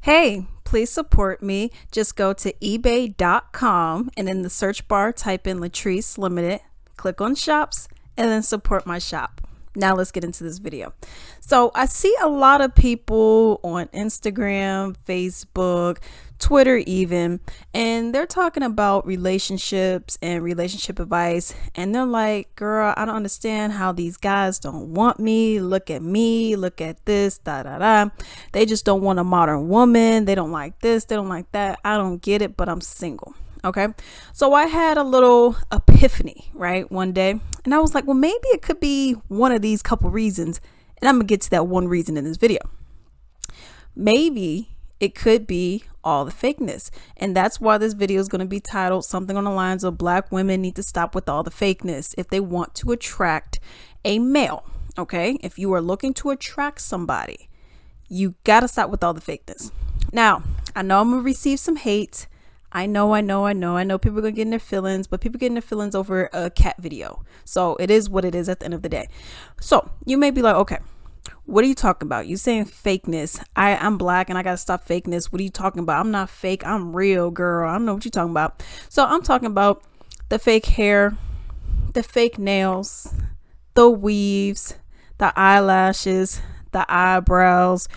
Hey, please support me. Just go to ebay.com and in the search bar type in Latrice Limited, click on shops, and then support my shop. Now let's get into this video. So I see a lot of people on Instagram, Facebook, Twitter even, and they're talking about relationships and relationship advice. And they're like, girl, I don't understand how these guys don't want me. Look at this, da da da. They just don't want a modern woman. They don't like this, they don't like that. I don't get it, but I'm single. Okay, so I had a little epiphany, right, one day, and I was like, well, maybe it could be one of these couple reasons, and I'm gonna get to that one reason in this video. Maybe it could be all the fakeness, and that's why this video is going to be titled something on the lines of Black women need to stop with all the fakeness if they want to attract a male. Okay, if you are looking to attract somebody, you gotta stop with all the fakeness. Now, I know I'm gonna receive some hate. I know people are gonna get in their feelings, but people get in their feelings over a cat video. So it is what it is at the end of the day. So you may be like, okay, what are you talking about? You saying fakeness. I'm Black and I gotta stop fakeness. What are you talking about? I'm not fake. I'm real, girl. I don't know what you're talking about. So I'm talking about the fake hair, the fake nails, the weaves, the eyelashes, the eyebrows,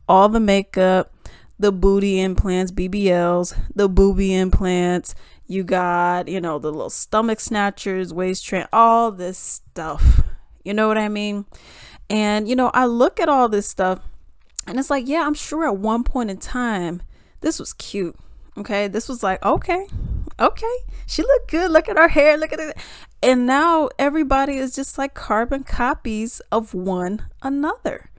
all the makeup, the booty implants, bbls, the boobie implants. You got, the little stomach snatchers, waist train, all this stuff. You know what I mean? And, I look at all this stuff and it's like, yeah, I'm sure at one point in time, this was cute. Okay. This was like, okay. She looked good. Look at her hair. Look at it. And now everybody is just like carbon copies of one another.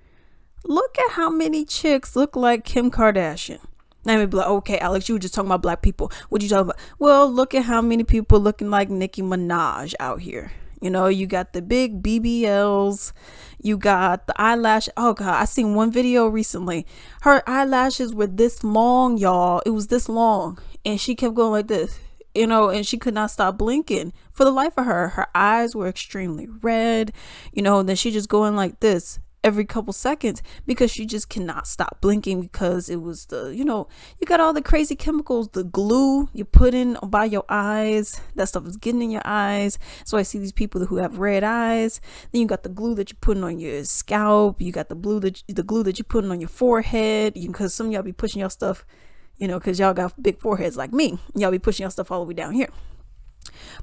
Look at how many chicks look like Kim Kardashian. Now maybe like, okay, Alex, you were just talking about Black people. What you talking about? Well, look at how many people looking like Nicki Minaj out here. You got the big BBLs. You got the eyelash. Oh God, I seen one video recently. Her eyelashes were this long, y'all. It was this long, and she kept going like this. And she could not stop blinking for the life of her. Her eyes were extremely red. And then she just going like this every couple seconds because she just cannot stop blinking because it was you got all the crazy chemicals, the glue you put in by your eyes, that stuff is getting in your eyes. So I see these people who have red eyes. Then you got the glue that you're putting on your scalp. You got the glue that you're putting on your forehead, because some of y'all be pushing your stuff, because y'all got big foreheads like me. Y'all be pushing your stuff all the way down here.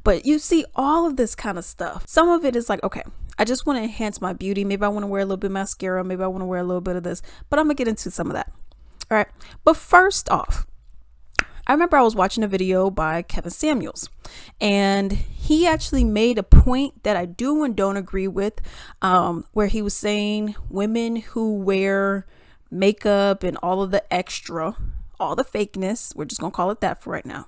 But you see all of this kind of stuff. Some of it is like, okay, I just want to enhance my beauty. Maybe I want to wear a little bit of mascara. Maybe I want to wear a little bit of this. But I'm going to get into some of that. All right. But first off, I remember I was watching a video by Kevin Samuels. And he actually made a point that I do and don't agree with, where he was saying women who wear makeup and all of the extra, all the fakeness, we're just going to call it that for right now.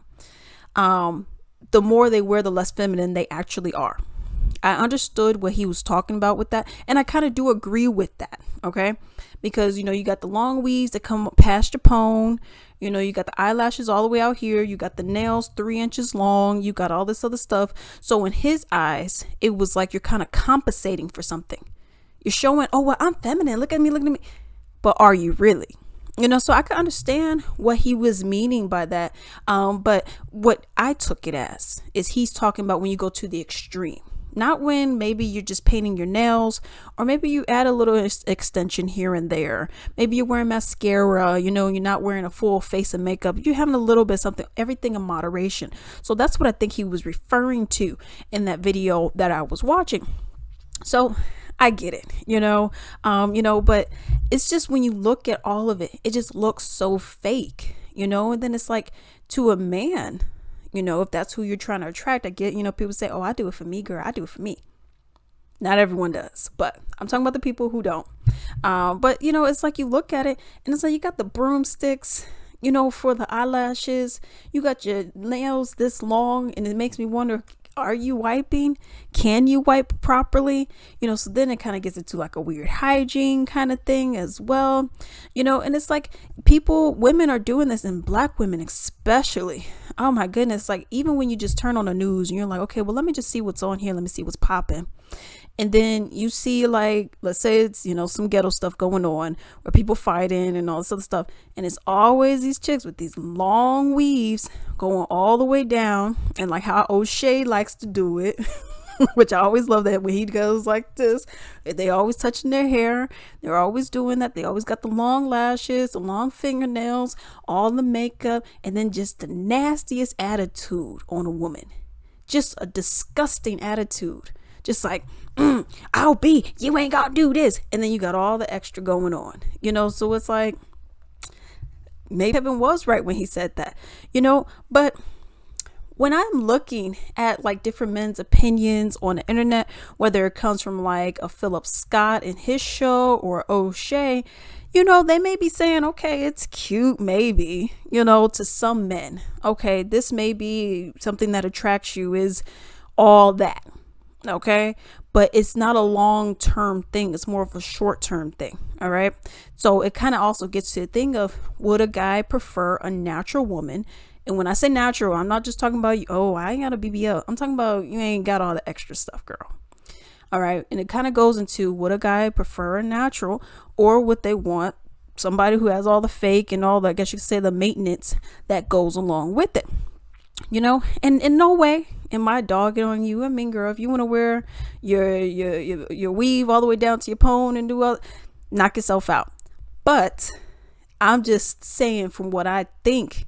The more they wear, the less feminine they actually are. I understood what he was talking about with that. And I kind of do agree with that. Okay. Because, you got the long weaves that come past your pone. You got the eyelashes all the way out here. You got the nails 3 inches long. You got all this other stuff. So in his eyes, it was like you're kind of compensating for something. You're showing, oh, well, I'm feminine. Look at me. But are you really? So I can understand what he was meaning by that. But what I took it as is he's talking about when you go to the extreme, not when maybe you're just painting your nails, or maybe you add a little extension here and there. Maybe you're wearing mascara, you're not wearing a full face of makeup. You're having a little bit of something, everything in moderation. So that's what I think he was referring to in that video that I was watching. So I get it, but it's just when you look at all of it, it just looks so fake, and then it's like to a man, if that's who you're trying to attract, I get, people say, oh, I do it for me, girl. I do it for me. Not everyone does, but I'm talking about the people who don't. But, it's like you look at it and it's like you got the broomsticks, for the eyelashes. You got your nails this long, and it makes me wonder, are you wiping? Can you wipe properly? So then it kind of gets into like a weird hygiene kind of thing as well, and it's like women are doing this, and Black women especially, Oh my goodness. Like, even when you just turn on the news and you're like, okay, well, let me just see what's on here. Let me see what's popping. And then you see, like, let's say it's, some ghetto stuff going on where people fighting and all this other stuff. And it's always these chicks with these long weaves going all the way down. And like how O'Shea likes to do it, which I always love that when he goes like this, they always touching their hair. They're always doing that. They always got the long lashes, the long fingernails, all the makeup, and then just the nastiest attitude on a woman. Just a disgusting attitude. Just like, I'll be, you ain't got to do this. And then you got all the extra going on, so it's like, maybe Kevin was right when he said that, but when I'm looking at like different men's opinions on the internet, whether it comes from like a Philip Scott in his show or O'Shea, they may be saying, okay, it's cute, maybe, to some men. Okay, this may be something that attracts you, is all that. Okay, but it's not a long-term thing. It's more of a short-term thing. All right, so it kind of also gets to the thing of, would a guy prefer a natural woman? And when I say natural, I'm not just talking about, I ain't got a BBL. I'm talking about you ain't got all the extra stuff, girl. All right, and it kind of goes into, would a guy prefer a natural, or would they want somebody who has all the fake and all the, I guess you could say, the maintenance that goes along with it? And in no way am I dogging on you. I mean, girl, if you want to wear your weave all the way down to your pone and do all, knock yourself out. But I'm just saying, from what I think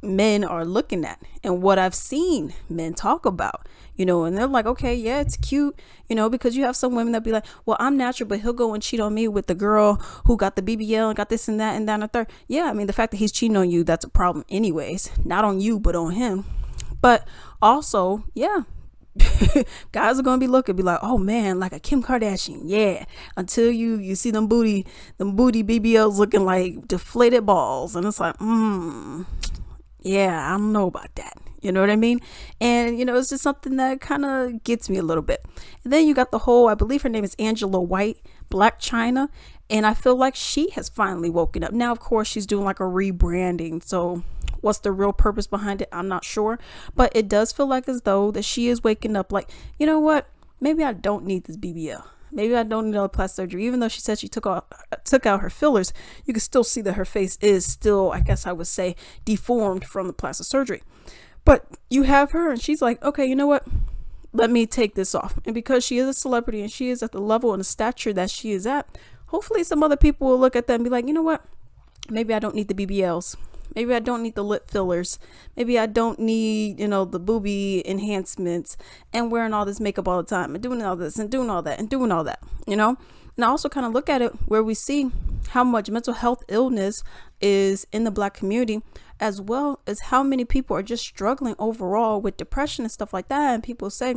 men are looking at and what I've seen men talk about, and they're like, okay, yeah, it's cute, because you have some women that be like, well, I'm natural, but he'll go and cheat on me with the girl who got the BBL and got this and that and that and the third. Yeah, I mean, the fact that he's cheating on you, that's a problem anyways, not on you, but on him. But also, yeah, guys are gonna be be like, oh man, like a Kim Kardashian, yeah, until you see them booty BBLs looking like deflated balls, and it's like, yeah, I don't know about that. You know what I mean? And, it's just something that kind of gets me a little bit. And then you got the whole, I believe her name is Angela White, Black China. And I feel like she has finally woken up. Now, of course, she's doing like a rebranding. So what's the real purpose behind it? I'm not sure. But it does feel like as though that she is waking up like, you know what? Maybe I don't need this BBL. Maybe I don't need all the plastic surgery. Even though she said she took out her fillers, you can still see that her face is still, I guess I would say, deformed from the plastic surgery. But you have her and she's like, okay, you know what? Let me take this off. And because she is a celebrity and she is at the level and the stature that she is at, hopefully some other people will look at that and be like, you know what? Maybe I don't need the BBLs. Maybe I don't need the lip fillers. Maybe I don't need, the boobie enhancements and wearing all this makeup all the time and doing all this and doing all that and doing all that, And I also kind of look at it where we see how much mental health illness is in the Black community, as well as how many people are just struggling overall with depression and stuff like that. And people say,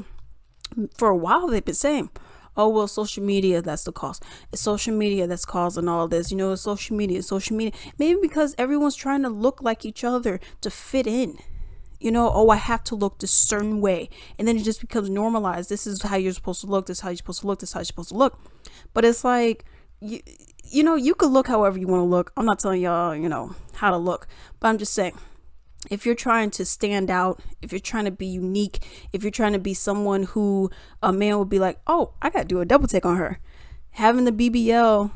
for a while, they've been saying, oh, well, social media, that's the cause. It's social media that's causing all this. It's social media. Maybe because everyone's trying to look like each other to fit in. Oh, I have to look this certain way. And then it just becomes normalized. This is how you're supposed to look. This is how you're supposed to look. This is how you're supposed to look. But it's like, you could look however you want to look. I'm not telling y'all, how to look. But I'm just saying, if you're trying to stand out, if you're trying to be unique, if you're trying to be someone who a man would be like, oh, I got to do a double take on her. Having the BBL,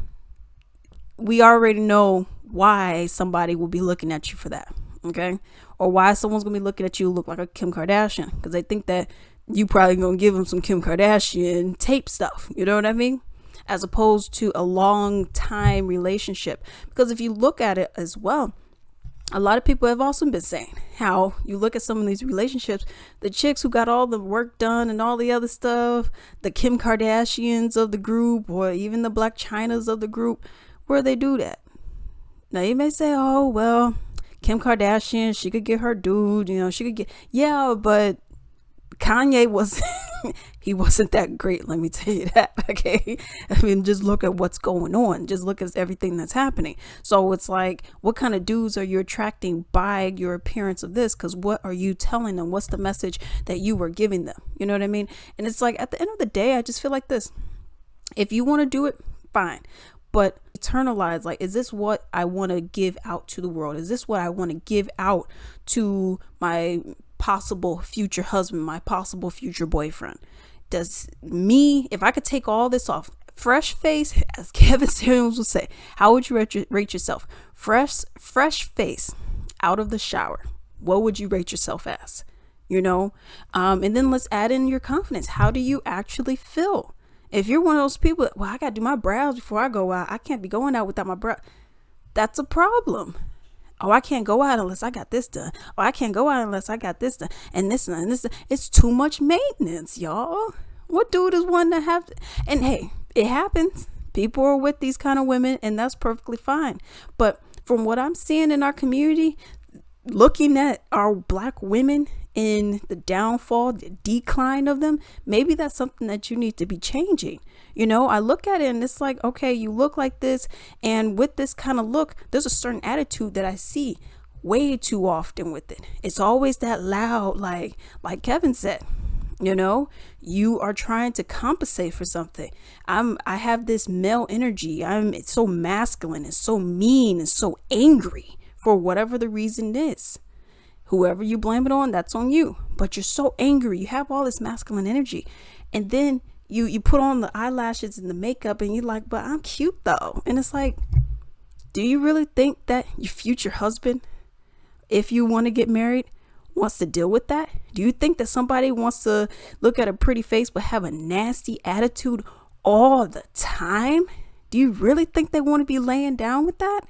we already know why somebody will be looking at you for that. Okay. Or why someone's going to be looking at you look like a Kim Kardashian, because they think that you probably going to give them some Kim Kardashian tape stuff. You know what I mean? As opposed to a long time relationship. Because if you look at it as well, a lot of people have also been saying how you look at some of these relationships, the chicks who got all the work done and all the other stuff, the Kim Kardashians of the group, or even the Black Chinas of the group, where they do that. Now you may say, oh, well, Kim Kardashian, she could get her dude, she could get, yeah, but Kanye he wasn't that great, let me tell you that. Okay, I mean, just look at what's going on, just look at everything that's happening. So it's like, what kind of dudes are you attracting by your appearance of this? Because what are you telling them? What's the message that you were giving them? You know what I mean? And it's like, at the end of the day, I just feel like this: if you want to do it, fine, but internalize, like, is this what I want to give out to the world? Is this what I want to give out to my possible future husband, my possible future boyfriend? Does me, if I could take all this off, fresh face, as Kevin Samuels would say, how would you rate yourself? Fresh face out of the shower, what would you rate yourself as? And then let's add in your confidence. How do you actually feel? If you're one of those people that, well, I got to do my brows before I go out. I can't be going out without my brow. That's a problem. Oh, I can't go out unless I got this done. Oh, I can't go out unless I got this done. And this and this. It's too much maintenance, y'all. What dude is one to have? And hey, it happens. People are with these kind of women, and that's perfectly fine. But from what I'm seeing in our community, looking at our Black women in the downfall, the decline of them, maybe that's something that you need to be changing. I look at it and it's like, okay, you look like this, and with this kind of look, there's a certain attitude that I see way too often with it. It's always that loud, like Kevin said, you are trying to compensate for something. I have this male energy. It's so masculine, it's so mean, it's so angry for whatever the reason is. Whoever you blame it on, that's on you. But you're so angry. You have all this masculine energy. And then you put on the eyelashes and the makeup and you're like, but I'm cute though. And it's like, do you really think that your future husband, if you want to get married, wants to deal with that? Do you think that somebody wants to look at a pretty face but have a nasty attitude all the time? Do you really think they want to be laying down with that?